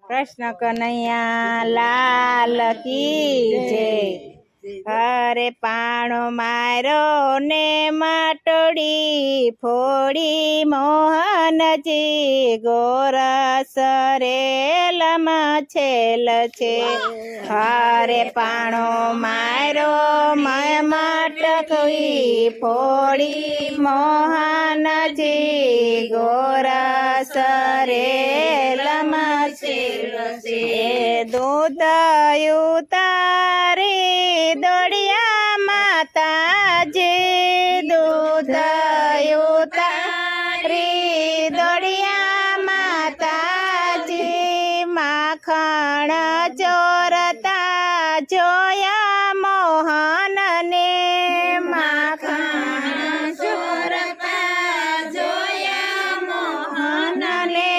कृष्ण कन्हैया लाल की जय। हरे पाणो मारो ने मटोड़ी फोड़ी मोहन जी गोरस रेलम छेल छे। हरे पाणो मारो मैं मटकी फोड़ी मोहन जी गोरस रेलम छेल छे। दूध उतारी दौड़िया माता जी दूध उतारी दौड़िया माता जी माखण चोरता जोया मोहन ने माखण चोरता जोया मोहन ने।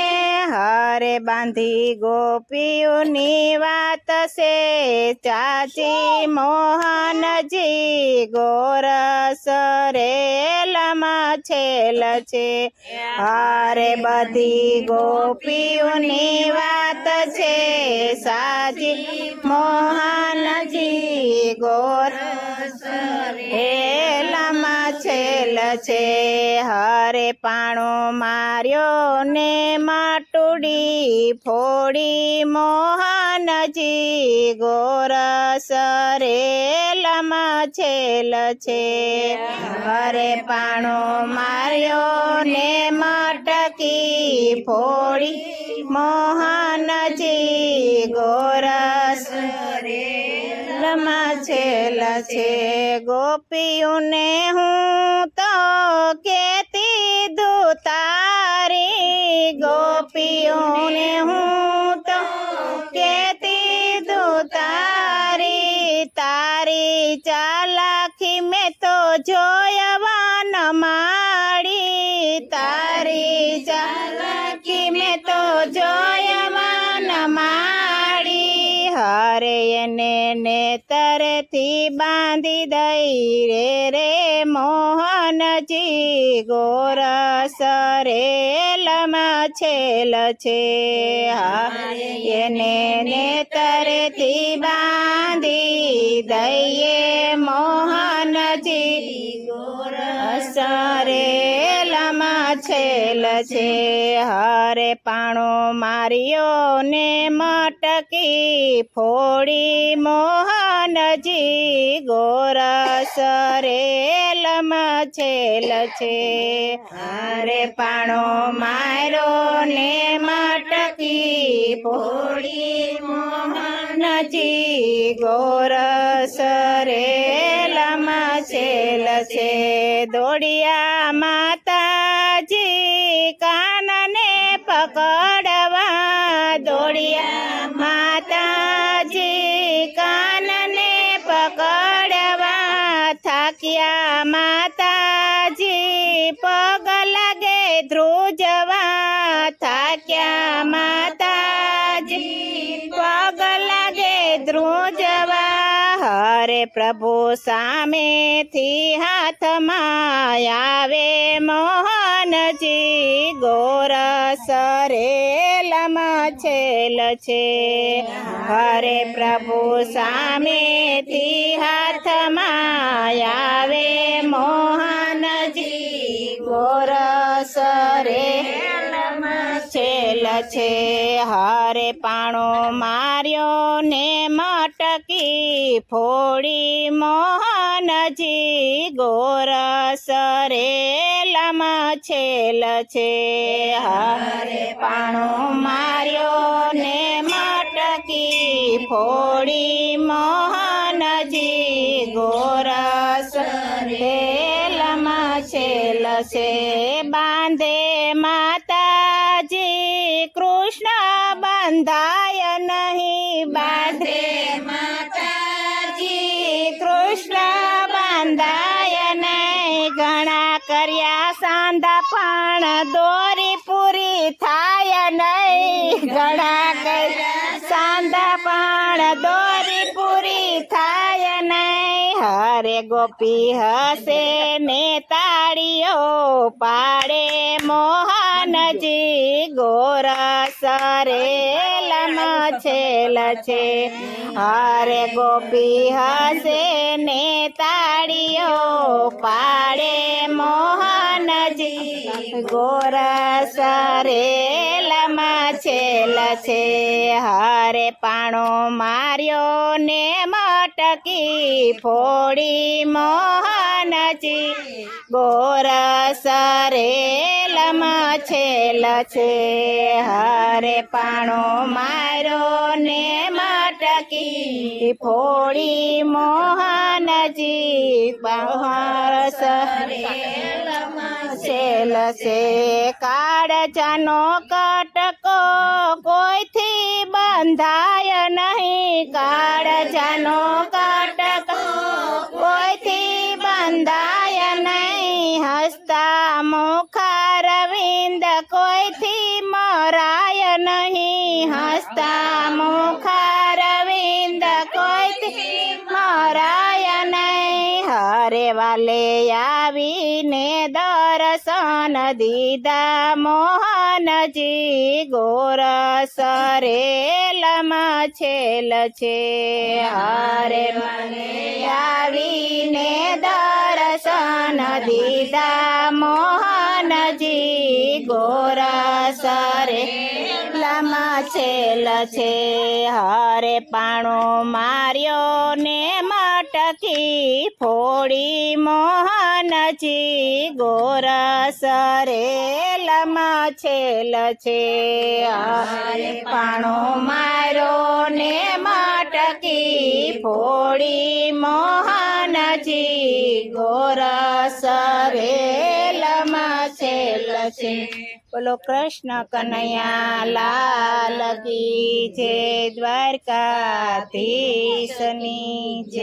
हरे बांधी गोपियोनी वात से चाची मोहन जी गोरस रेलम छेल छे। हरे बधी गोपियोनी वात छे साची मोहन जी गोरस रेलम छेल छे। हरे पाणो मार्यो ने माटुड़ी फोड़ी मोहन जी गोरस रेलम छेल छे। हरे पाणो मार्यो ने मटकी फोड़ी मोहन जी गोरस रेलम छेल छे। गोपियों ने हूँ तो केती दूतारी गोपियों ने हूँ तो केती दूतारी तारी चालाकी में तो जोयवान माड़ी तारी चालाकी में तो जोयवान माड़ी। हरे ने तरती बांधी दई रे मोहन जी गोरस रेलम छेल छे। हरे ने तरती बांधी दई मोहन जी गोरस रेलम छेल छे। हरे पाणो मारियो ने मटकी फोड़ी मोहन जी गोरस रेलम छेल छे। हरे पाणो मारो ने मटकी फोड़ी मोहन जी गोरस रेलम छेल छे। दौड़िया माता जी कानने पकड़वा दौड़िया माता जी कानने पकड़वा थाक्या माता जी पग लगे ध्रुजवा थाक्या माता जी पग लगे ध्रुजवा। हरे प्रभु सामे थी हाथ मायावे मोहन जी गोरस रेलम छेल छे। हरे प्रभु सामे थी हाथ मायावे मोहन जी गोरस रेलम छेल छे। हरे पाणो मार्यो ने मटकी फोड़ी मोहन जी गोरस रेलम छेल छे। हरे पाणो मार्यो ने मटकी फोड़ी मोहन जी गोरस रेलम छेल छे। बांधे माता जी कृष्ण बंधाय नहीं बांधे माता जी कृष्ण बंधाय नहीं। घણા કર્યા સાંધા પણ દોરી પૂરી થાય નહીં ઘણા કર્યા સાંધા પણ દોરી પૂરી થાય નહીં। હરે ગોપી હસે ને તાળીઓ પાડે મોહનજી ગોરસ રેલમ છેલ છે હરે ગોપી હસે ને તાળીઓ પાડે મોહનજી ગોરસ રેલમાં છેલ છે હરે પાણો માર્યો ને મટકી ફોડી મોહનજી ગોરસ રેલમાં છેલ છે હરે પાણો માર્યો ને મટકી ફોડી મોહનજી ગોરસ છેલ છે કાળજાનો કટકો કોઈથી બંધાય નહીં કાળજાનો કટકો કોઈથી બંધાય નહીં હસતા મુખારવિંદ કોઈથી મરાય નહીં હસતા મુખારવિંદ કોઈથી મરાય નહીં હરે વાલે આવીને દર્શન દીધા મોહનજી ગોરસ રેલમાં છેલ છે હરે વાલે આવીને દર્શન દીધા મોહનજી ગોરસ રેલમાં છેલ છે હરે પાણો માર્યો ને મટકી ફોડી મોહનજી ગોરસ રેલમાં છેલ છે હરે પાણો માર્યો ને મટકી ફોડી મોહનજી ગોરસ રેલમાં છેલ છે બોલો કૃષ્ણ કનૈયા લાલ કી જય દ્વારકાધીશની જય